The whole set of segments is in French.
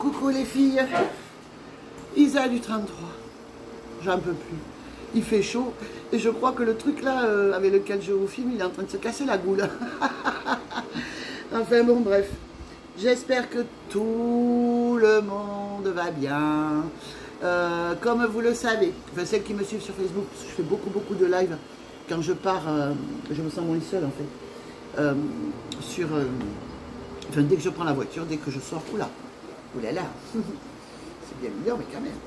Coucou les filles, Isa du 33, j'en peux plus, il fait chaud et je crois que le truc là avec lequel je vous filme, il est en train de se casser la goule. Enfin bon bref, j'espère que tout le monde va bien. Comme vous le savez, enfin, celles qui me suivent sur Facebook, parce que je fais beaucoup de live quand je pars, je me sens moins seule en fait, enfin, dès que je prends la voiture, dès que je sors, oulala, c'est bien mignon, mais quand même.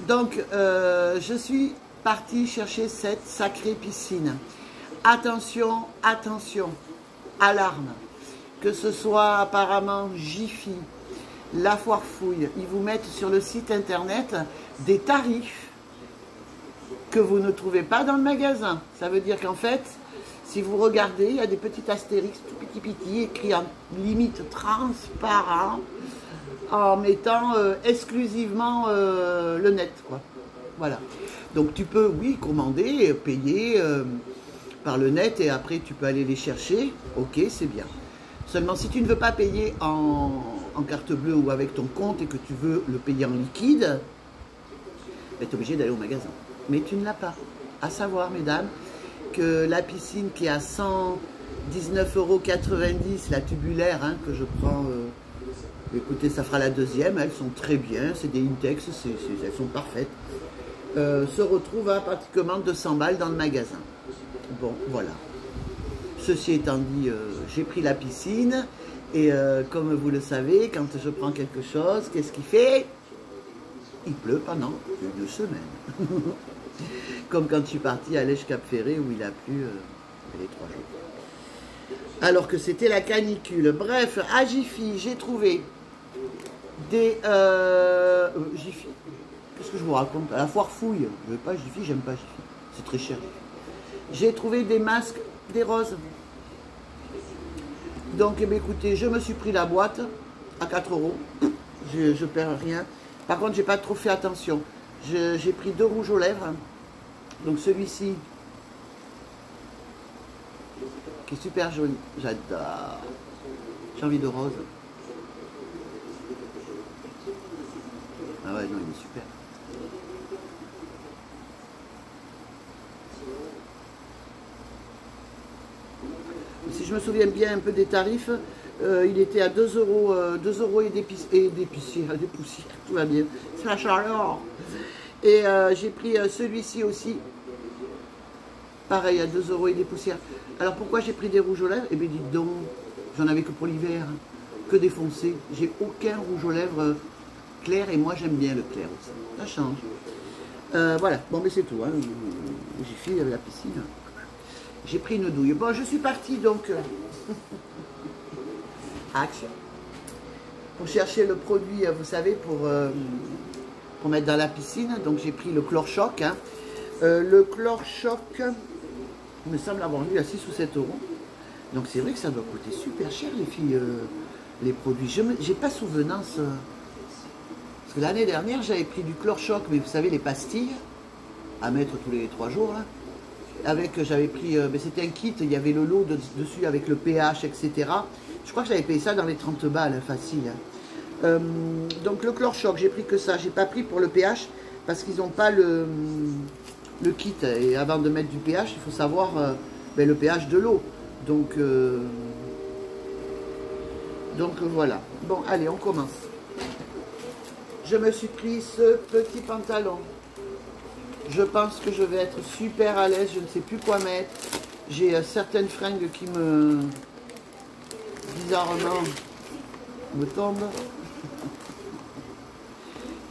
Donc, je suis partie chercher cette sacrée piscine. Attention, attention, alarme, que ce soit apparemment Jiffy, La Foire Fouille, ils vous mettent sur le site internet des tarifs que vous ne trouvez pas dans le magasin. Ça veut dire qu'en fait, si vous regardez, il y a des petits astérix tout petit écrits en limite transparent en mettant exclusivement le net, quoi. Voilà. Donc tu peux, oui, commander, payer par le net et après tu peux aller les chercher. Ok, c'est bien. Seulement si tu ne veux pas payer en carte bleue ou avec ton compte et que tu veux le payer en liquide, ben, tu es obligé d'aller au magasin. Mais tu ne l'as pas. À savoir, mesdames, que la piscine qui est à 119,90 €, la tubulaire hein, que je prends, écoutez, ça fera la deuxième, elles sont très bien, c'est des Intex, elles sont parfaites, se retrouve à pratiquement 200 balles dans le magasin. Bon, voilà. Ceci étant dit, j'ai pris la piscine et comme vous le savez, quand je prends quelque chose, qu'est-ce qu'il fait? Il pleut pendant 2 semaines. Comme quand je suis partie à l'Èche-Cap-Ferré où il a plu les 3 jours. Alors que c'était la canicule. Bref, à Jiffy, j'ai trouvé des... Jiffy, qu'est-ce que je vous raconte? À La Foire Fouille. Je veux pas Jiffy, j'aime pas Jiffy. C'est très cher. J'ai trouvé des masques, des roses. Donc, eh bien, écoutez, je me suis pris la boîte à 4 €. Je perds rien. Par contre, j'ai pas trop fait attention. J'ai pris 2 rouges aux lèvres. Donc celui-ci, qui est super joli. J'adore. J'ai envie de rose. Ah ouais, non, il est super. Si je me souviens bien un peu des tarifs, il était à 2 €, et des poussières, tout va bien. C'est la chaleur. Et j'ai pris celui-ci aussi, pareil à 2 € et des poussières. Alors pourquoi j'ai pris des rouges aux lèvres? Eh bien dites donc, j'en avais que pour l'hiver, que des foncés. J'ai aucun rouge aux lèvres clair et moi j'aime bien le clair aussi. Ça change. Voilà, bon mais c'est tout. Hein. J'ai fini avec la piscine. J'ai pris une douille. Bon, je suis partie donc. Action. Pour chercher le produit, vous savez, pour mettre dans la piscine. Donc j'ai pris le Chlore-Choc. Hein. Le Chlore-Choc me semble avoir lu à 6 ou 7 €. Donc c'est vrai que ça doit coûter super cher les filles, les produits. Je n'ai pas souvenance. Parce que l'année dernière j'avais pris du Chlore-Choc, mais vous savez les pastilles à mettre tous les 3 jours. Là. Avec, j'avais pris, c'était un kit, il y avait le lot dessus avec le pH, etc. Je crois que j'avais payé ça dans les 30 balles, facile. Hein. Donc le Chlore-Choc, j'ai pris que ça. J'ai pas pris pour le pH parce qu'ils n'ont pas le kit. Et avant de mettre du pH, il faut savoir le pH de l'eau. Donc voilà. Bon, allez, on commence. Je me suis pris ce petit pantalon. Je pense que je vais être super à l'aise. Je ne sais plus quoi mettre. J'ai certaines fringues qui bizarrement, me tombent.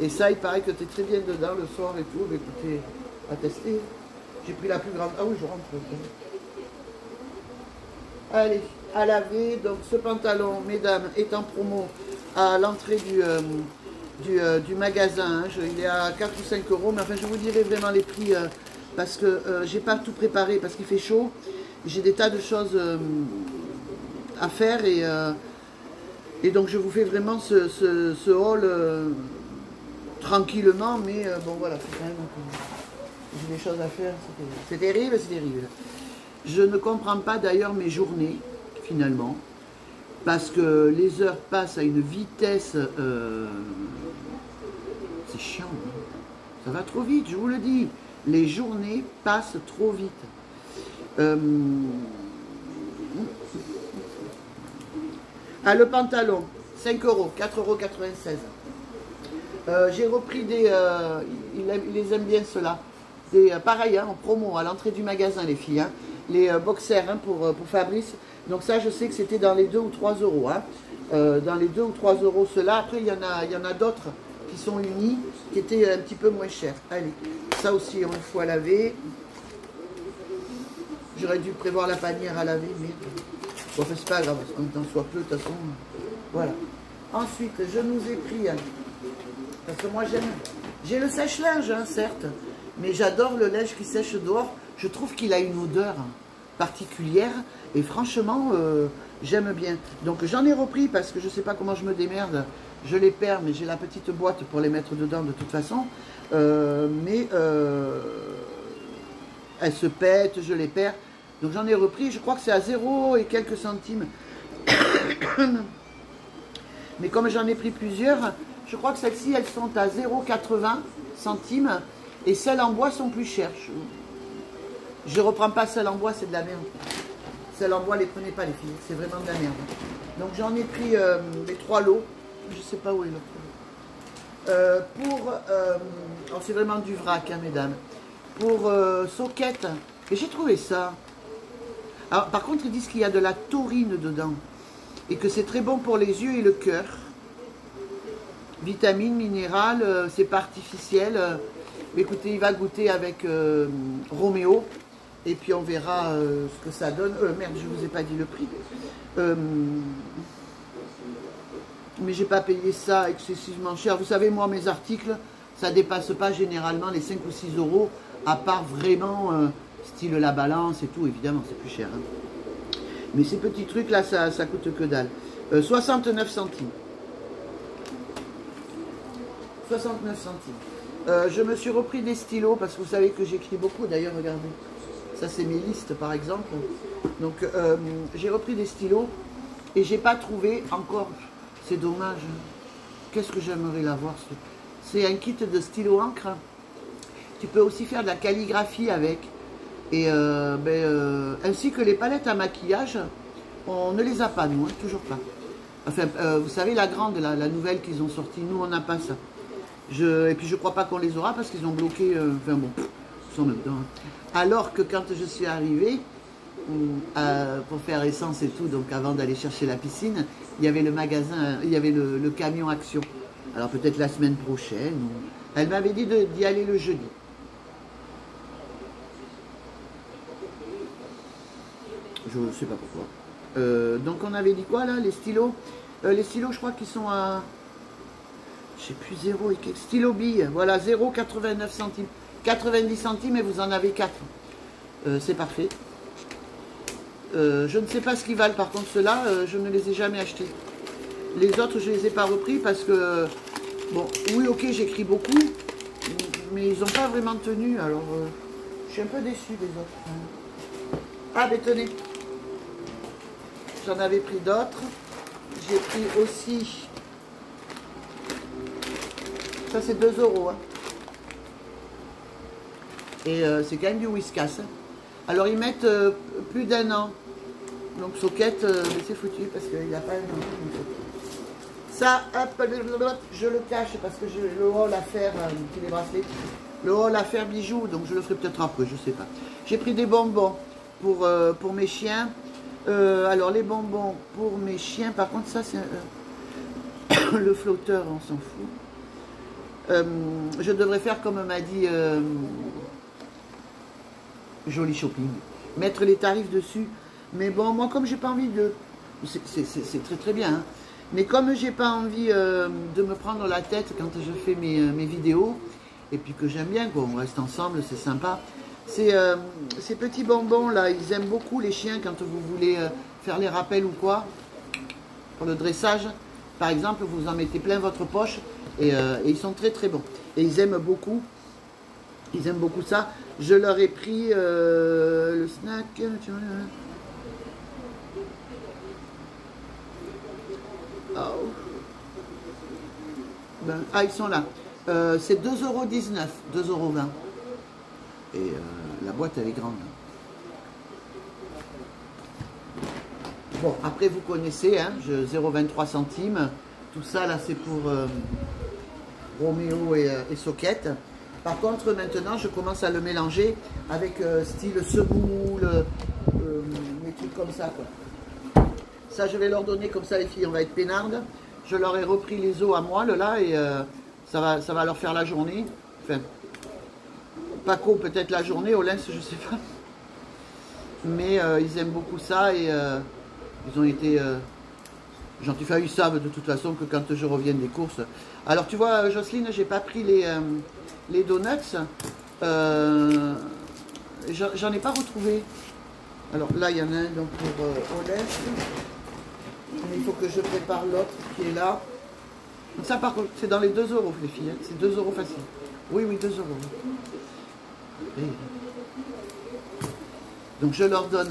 Et ça, il paraît que tu es très bien dedans le soir et tout. Mais écoutez, à tester. J'ai pris la plus grande. Ah oui, je rentre. Allez, à laver. Donc ce pantalon, mesdames, est en promo à l'entrée du magasin. Hein. Il est à 4 ou 5 €. Mais enfin, je vous dirai vraiment les prix parce que j'ai pas tout préparé parce qu'il fait chaud. J'ai des tas de choses à faire et donc je vous fais vraiment ce haul tranquillement. Mais bon, voilà, c'est quand même j'ai des choses à faire. C'est terrible, c'est terrible. Je ne comprends pas d'ailleurs mes journées, finalement. parce que les heures passent à une vitesse, c'est chiant, hein. Ça va trop vite, je vous le dis, les journées passent trop vite. Ah, le pantalon, 5 euros, 4,96 €. J'ai repris des, ils les aiment bien ceux-là, pareil, hein, en promo à l'entrée du magasin les filles, hein, les boxers, hein, pour Fabrice. Donc ça je sais que c'était dans les 2 ou 3 euros, hein, dans les 2 ou 3 euros ceux-là. Après il y en a d'autres qui sont unis, qui étaient un petit peu moins chers. Allez, ça aussi on le faut à laver. J'aurais dû prévoir la panière à laver, mais bon, c'est pas grave, parce qu'on soit peu, de toute façon. Voilà. Ensuite, je nous ai pris, parce que moi j'ai le sèche-linge, hein, certes, mais j'adore le linge qui sèche dehors. Je trouve qu'il a une odeur particulière, et franchement, j'aime bien. Donc j'en ai repris, parce que je ne sais pas comment je me démerde. Je les perds, mais j'ai la petite boîte pour les mettre dedans de toute façon. Elles se pètent, je les perds. Donc j'en ai repris, je crois que c'est à 0 et quelques centimes. Mais comme j'en ai pris plusieurs, je crois que celles-ci, elles sont à 0,80 centimes. Et celles en bois sont plus chères. Je ne reprends pas celles en bois, c'est de la merde. Celles en bois, les prenez pas les filles, c'est vraiment de la merde. Donc j'en ai pris les 3 lots. Je ne sais pas où est l'autre. Alors c'est vraiment du vrac, hein, mesdames. Pour soquette, et j'ai trouvé ça. Alors, par contre, ils disent qu'il y a de la taurine dedans et que c'est très bon pour les yeux et le cœur. Vitamines, minérales, c'est pas artificiel. Écoutez, il va goûter avec Roméo et puis on verra ce que ça donne. Merde, je vous ai pas dit le prix. Mais j'ai pas payé ça excessivement cher. Vous savez, moi, mes articles, ça dépasse pas généralement les 5 ou 6 euros, à part vraiment style la balance et tout, évidemment, c'est plus cher. Hein. Mais ces petits trucs là, ça coûte que dalle. 69 centimes. 69 centimes. Je me suis repris des stylos parce que vous savez que j'écris beaucoup. D'ailleurs, regardez. Ça, c'est mes listes, par exemple. Donc, j'ai repris des stylos et j'ai pas trouvé encore. C'est dommage. Qu'est-ce que j'aimerais l'avoir. C'est un kit de stylo encre. Tu peux aussi faire de la calligraphie avec. Et ainsi que les palettes à maquillage, on ne les a pas, nous, hein, toujours pas. Enfin, vous savez, la grande, la nouvelle qu'ils ont sortie, nous, on n'a pas ça. Et puis, je crois pas qu'on les aura parce qu'ils ont bloqué. Enfin bon, ils sont dedans. Hein. Alors que quand je suis arrivée, pour faire essence et tout, donc avant d'aller chercher la piscine, il y avait le magasin, il y avait le camion Action. Alors peut-être la semaine prochaine. Elle m'avait dit d'y aller le jeudi. Je ne sais pas pourquoi. Donc on avait dit quoi là, les stylos? Les stylos, je crois qu'ils sont à, je sais plus, 0 et quelques. Stylo bille, voilà, 0,89 centimes. 90 centimes et vous en avez 4. C'est parfait. Je ne sais pas ce qu'ils valent, par contre ceux-là, je ne les ai jamais achetés. Les autres, je ne les ai pas repris parce que, bon, oui, ok, j'écris beaucoup, mais ils n'ont pas vraiment tenu, alors je suis un peu déçue des autres. Ah, mais tenez, j'en avais pris d'autres. J'ai pris aussi, ça c'est 2 euros, hein. Et c'est quand même du Whiskas. Hein. Alors ils mettent plus d'1 an. Donc soquette, mais c'est foutu parce qu'il n'y a pas un an. Ça, hop, je le cache parce que j'ai le haul à faire, les bracelets. Le haul à faire bijoux, donc je le ferai peut-être après, je sais pas. J'ai pris des bonbons pour mes chiens. Alors les bonbons pour mes chiens, par contre ça c'est le flotteur, on s'en fout. Je devrais faire comme m'a dit Joli Shopping, mettre les tarifs dessus. Mais bon, moi comme j'ai pas envie de... C'est très très bien, hein. Mais comme j'ai pas envie de me prendre la tête quand je fais mes vidéos, et puis que j'aime bien, quoi, on reste ensemble, c'est sympa. Ces petits bonbons là, ils aiment beaucoup les chiens quand vous voulez faire les rappels ou quoi. Pour le dressage, par exemple, vous en mettez plein votre poche et ils sont très très bons. Et ils aiment beaucoup ça. Je leur ai pris le snack. Oh. Ben, ah, ils sont là. C'est 2,19 €, 2,20 €. Et la boîte, elle est grande. Bon, après, vous connaissez, hein, 0,23 centimes. Tout ça, là, c'est pour Roméo et Socket. Par contre, maintenant, je commence à le mélanger avec style semoule, des trucs comme ça, quoi. Ça, je vais leur donner comme ça, les filles, on va être peinardes. Je leur ai repris les os à moelle, là, et ça va leur faire la journée. Enfin, Paco, peut-être la journée, au lynx, je sais pas. Mais ils aiment beaucoup ça, et ils ont été gentils. Enfin, ils savent de toute façon que quand je reviens des courses. Alors, tu vois, Jocelyne, j'ai pas pris les donuts. J'en ai pas retrouvé. Alors là, il y en a un donc pour Olès. Mais il faut que je prépare l'autre qui est là. Donc ça, par contre, c'est dans les 2 € les filles. Hein. C'est 2 € facile. Oui, oui, 2 €. Et... Donc je leur donne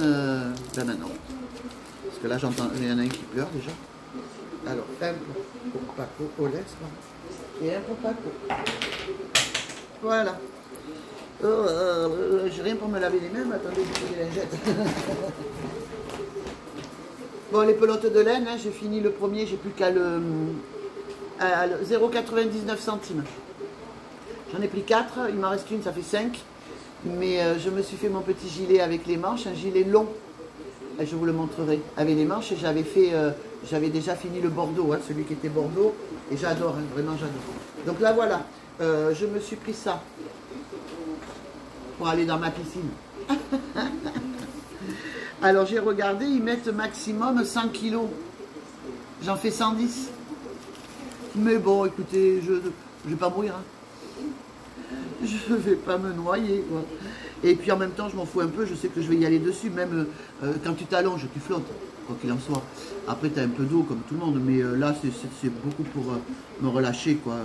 ben maintenant. Parce que là, j'entends, il y en a un qui pleure déjà. Alors, un pour Paco, Olès, et un pour Paco. Voilà. J'ai rien pour me laver les mains, mais attendez, j'ai les lingettes. Bon, les pelotes de laine, hein, j'ai fini le premier, j'ai plus qu'à le 0,99 centimes. J'en ai pris 4, il m'en reste une, ça fait 5. Mais je me suis fait mon petit gilet avec les manches, un gilet long. Et je vous le montrerai. Avec les manches, et j'avais déjà fini le Bordeaux, hein, celui qui était Bordeaux. Et j'adore, hein, vraiment j'adore. Donc là, voilà, je me suis pris ça pour aller dans ma piscine. Alors j'ai regardé, ils mettent maximum 100 kilos. J'en fais 110. Mais bon, écoutez, je ne vais pas mourir. Hein. Je ne vais pas me noyer. Quoi. Et puis en même temps, je m'en fous un peu, je sais que je vais y aller dessus. Même quand tu t'allonges, tu flottes, quoi qu'il en soit. Après, tu as un peu d'eau comme tout le monde. Mais là, c'est beaucoup pour me relâcher. Quoi.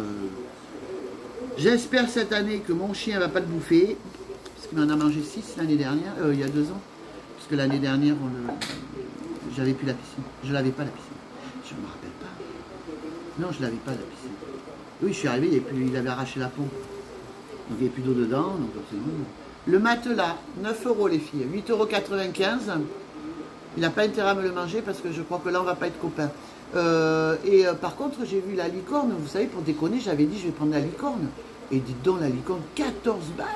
J'espère cette année que mon chien ne va pas le bouffer. Parce qu'il m'en a mangé 6 l'année dernière, il y a 2 ans. Parce que l'année dernière, j'avais plus la piscine. Je l'avais pas la piscine. Je ne me rappelle pas. Non, je l'avais pas la piscine. Oui, je suis arrivé et puis il avait arraché la pompe. Donc il n'y avait plus d'eau dedans. Donc c'est bon. Le matelas, 9 € les filles, 8,95 €. Il n'a pas intérêt à me le manger parce que je crois que là on ne va pas être copains. Par contre, j'ai vu la licorne. Vous savez, pour déconner, j'avais dit je vais prendre la licorne. Et dites donc, la licorne, 14 balles.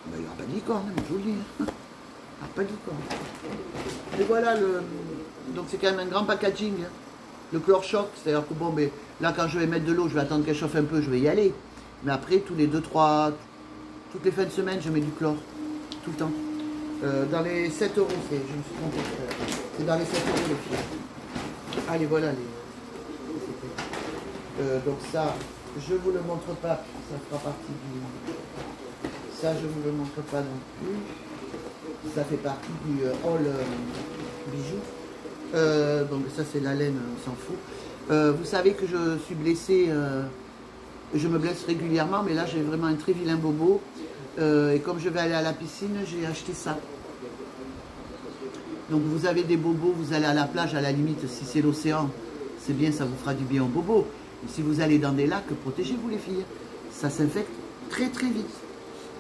Ben, il n'y aura pas de licorne, mais je vous le dis. Ah, pas de licorne. Et voilà, donc c'est quand même un grand packaging. Hein. Le chlore choc, c'est-à-dire que bon, ben, là quand je vais mettre de l'eau, je vais attendre qu'elle chauffe un peu, je vais y aller. Mais après, tous les 2-3, toutes les fins de semaine, je mets du chlore. Tout le temps. Dans les 7 €, je me suis trompé. C'est dans les 7 € les filles. Allez, voilà les. Donc ça, je ne vous le montre pas, ça fera partie du. Ça, je ne vous le montre pas non plus. Ça fait partie du haul bijoux. Donc ça, c'est la laine, on s'en fout. Vous savez que je suis blessée, je me blesse régulièrement, mais là, j'ai vraiment un très vilain bobo. Et comme je vais aller à la piscine, j'ai acheté ça. Donc vous avez des bobos, vous allez à la plage, à la limite, si c'est l'océan, c'est bien, ça vous fera du bien aux bobos. Et si vous allez dans des lacs, protégez-vous les filles. Ça s'infecte très très vite.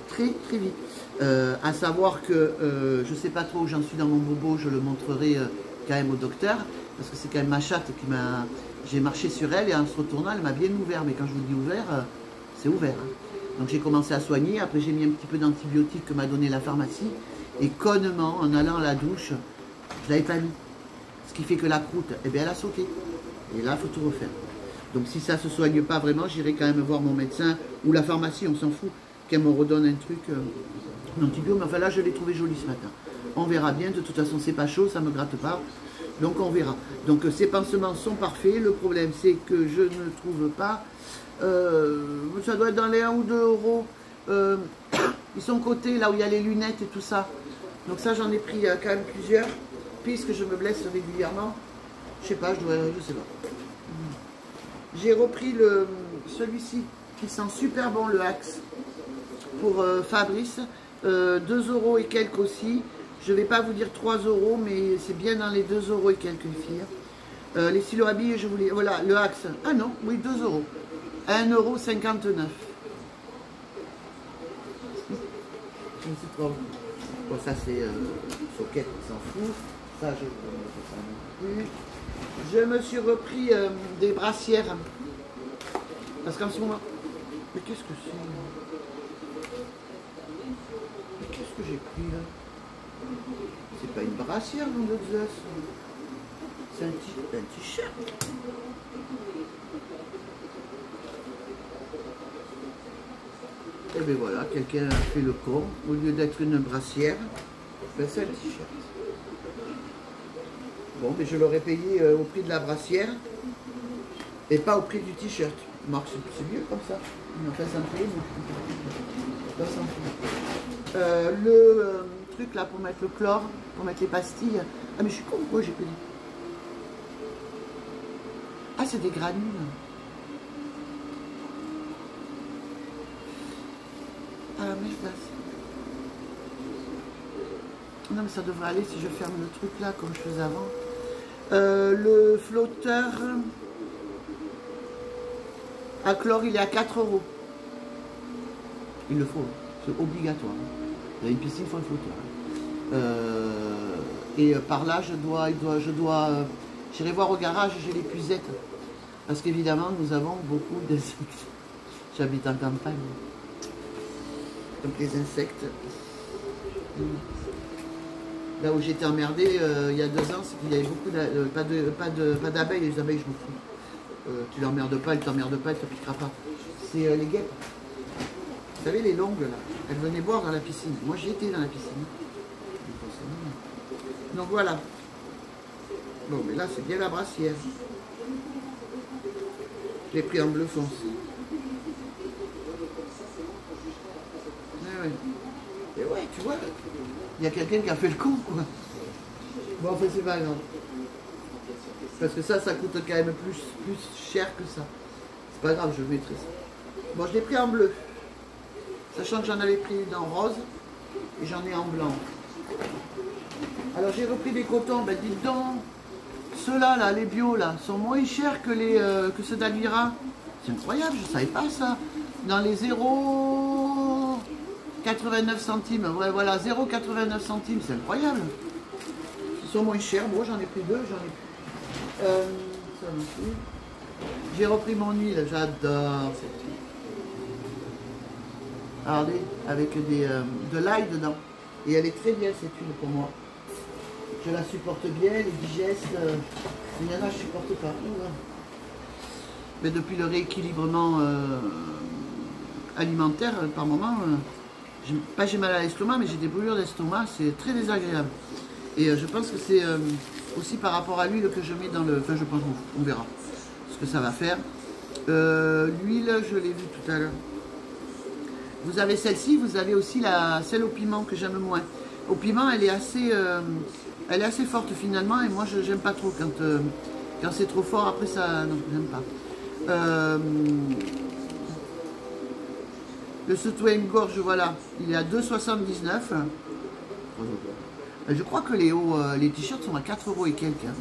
Très très vite. À savoir que je ne sais pas trop où j'en suis dans mon bobo, je le montrerai quand même au docteur, parce que c'est quand même ma chatte qui m'a... J'ai marché sur elle et en se retournant, elle m'a bien ouvert. Mais quand je vous dis ouvert, c'est ouvert. Hein. Donc j'ai commencé à soigner, après j'ai mis un petit peu d'antibiotiques que m'a donné la pharmacie. Et connement, en allant à la douche, je ne l'avais pas mis. Ce qui fait que la croûte, eh bien, elle a sauté. Et là, il faut tout refaire. Donc si ça ne se soigne pas vraiment, j'irai quand même voir mon médecin ou la pharmacie, on s'en fout, qu'elle me redonne un truc, un antibio. Mais enfin là, je l'ai trouvé joli ce matin. On verra bien, de toute façon, c'est pas chaud, ça ne me gratte pas. Donc on verra. Donc ces pansements sont parfaits. Le problème, c'est que je ne trouve pas. Ça doit être dans les 1 ou 2 €. Ils sont cotés là où il y a les lunettes et tout ça. Donc ça, j'en ai pris quand même plusieurs. Puisque je me blesse régulièrement. Je sais pas, je sais pas. J'ai repris celui-ci qui sent super bon, le Axe, pour Fabrice. 2 € et quelques aussi. Je ne vais pas vous dire 3 €, mais c'est bien dans les 2 € et quelques filles. Les stylos à billes, je voulais... Voilà, le Axe. Ah non, oui, 2 €. 1,59 €. Je me suis trompé. Bon, ça c'est socket, on s'en fout. Ça, je ne sais pas non plus. Je me suis repris des brassières. Parce qu'en ce moment... Mais qu'est-ce que c'est? Mais qu'est-ce que j'ai pris là? C'est pas une brassière, nom de Zeus. C'est un t-shirt. Et bien voilà, quelqu'un a fait le con. Au lieu d'être une brassière, ben c'est un t-shirt. Bon, mais je l'aurais payé au prix de la brassière et pas au prix du t-shirt. Marc, c'est mieux comme ça. Enfin, ça me plaît, mais ça me plaît. Le truc là pour mettre le chlore, pour mettre les pastilles. Ah, mais je suis con, pourquoi j'ai pas dit? Ah, c'est des granules. Ah, merde. Non, mais ça devrait aller si je ferme le truc là, comme je faisais avant. Le flotteur à chlore, il est à 4 €. Il le faut, c'est obligatoire. Dans une piscine, il faut un flotteur. Et par là, j'irai voir au garage, j'ai les puisettes. Parce qu'évidemment, nous avons beaucoup d'insectes. J'habite en campagne. Donc les insectes. Là où j'étais emmerdée il y a 2 ans, c'est qu'il y avait beaucoup pas d'abeilles. Les abeilles, je m'en fous. Tu l'emmerdes pas, elle t'emmerde pas, elle te piquera pas. C'est les guêpes. Vous savez, les longues là, elles venaient boire dans la piscine. Moi j'y étais dans la piscine. Donc voilà. Bon, mais là c'est bien la brassière. Je l'ai pris en bleu foncé. Et ouais, tu vois, il y a quelqu'un qui a fait le con, quoi. Bon, enfin, c'est pas grave. Parce que ça coûte quand même plus cher que ça. C'est pas grave, je mettrai ça. Bon, je l'ai pris en bleu. Sachant que j'en avais pris dans rose et j'en ai en blanc. Alors, j'ai repris des cotons. Ben, dites donc, ceux-là, là, les bio, là, sont moins chers que ceux d'Alvira. C'est incroyable, je savais pas ça. Dans les 0,89 centimes. Ouais, voilà, 0,89 centimes, c'est incroyable. Ils sont moins chers. Moi, j'en ai pris 2, j'en ai pris. Ça non plus. J'ai repris mon huile, j'adore cette huile. Regardez, avec de l'ail dedans. Et elle est très bien cette huile pour moi. Je la supporte bien, les digestes. Il y en a, je ne supporte pas. Mais depuis le rééquilibrement alimentaire, par moment, pas j'ai mal à l'estomac, mais j'ai des brûlures d'estomac, c'est très désagréable. Et je pense que c'est aussi par rapport à l'huile que je mets dans le... Enfin, je pense, on verra ce que ça va faire. L'huile, je l'ai vue tout à l'heure. Vous avez celle-ci, vous avez aussi celle au piment que j'aime moins. Au piment, elle est assez forte finalement, et moi, je n'aime pas trop quand c'est trop fort. Après, ça, non, j'aime pas. Le soutien-gorge, voilà, il est à 2,79 €. Je crois que les t-shirts sont à 4 € et quelques. Hein.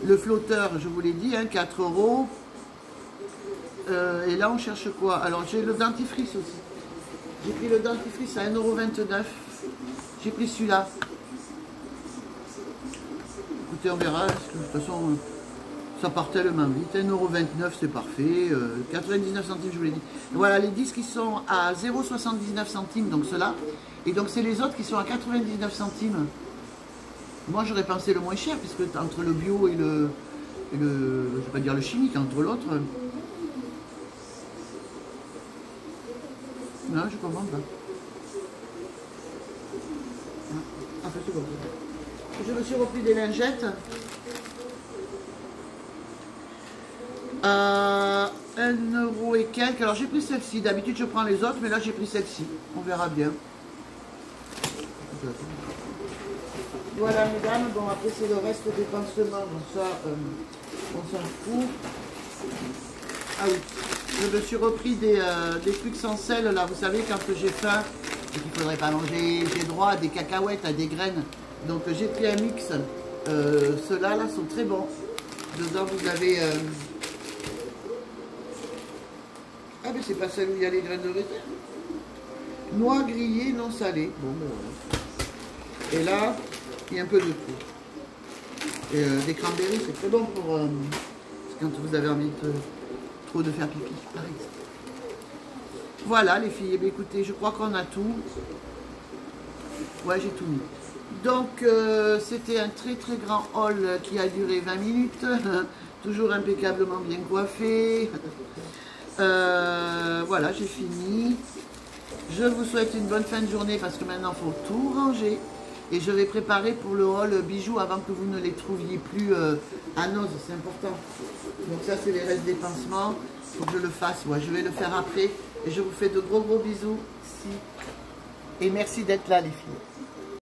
Le flotteur, je vous l'ai dit, hein, 4 €. Et là, on cherche quoi? Alors, j'ai le dentifrice aussi. J'ai pris le dentifrice à 1,29 €. J'ai pris celui-là. Écoutez, on verra. Parce que, de toute façon, ça part tellement vite. 1,29 €, c'est parfait. 99 centimes, je vous l'ai dit. Voilà, les disques qui sont à 0,79 centimes, donc ceux-là. Et donc, c'est les autres qui sont à 99 centimes. Moi, j'aurais pensé le moins cher, puisque entre le bio et le je ne vais pas dire le chimique, entre l'autre. Non, je comprends pas. Ah, c'est comme ça. Je me suis repris des lingettes. À 1 € et quelques. Alors j'ai pris celle-ci. D'habitude je prends les autres, mais là j'ai pris celle-ci. On verra bien. Voilà mesdames. Bon après c'est le reste des pansements. Donc ça, on s'en fout. Ah oui. Je me suis repris des trucs sans sel là. Vous savez quand j'ai faim et qu'il ne faudrait pas manger, j'ai droit à des cacahuètes, à des graines. Donc j'ai pris un mix. Ceux-là là sont très bons. Dedans, vous avez... Ah, mais c'est pas celle où il y a les graines de raisin. Noix grillées non salées. Bon, ben voilà. Et là, il y a un peu de tout. Et des cranberries, c'est très bon pour... quand vous avez envie trop de faire pipi, par exemple. Voilà, les filles. Eh bien, écoutez, je crois qu'on a tout. Ouais, j'ai tout mis. Donc, c'était un très très grand haul qui a duré 20 minutes. Toujours impeccablement bien coiffé. Voilà, j'ai fini. Je vous souhaite une bonne fin de journée parce que maintenant, il faut tout ranger. Et je vais préparer pour le haul bijoux avant que vous ne les trouviez plus à Noz, c'est important. Donc ça, c'est les restes des pansements. Il faut que je le fasse. Ouais, je vais le faire après. Et je vous fais de gros bisous. Et merci d'être là, les filles.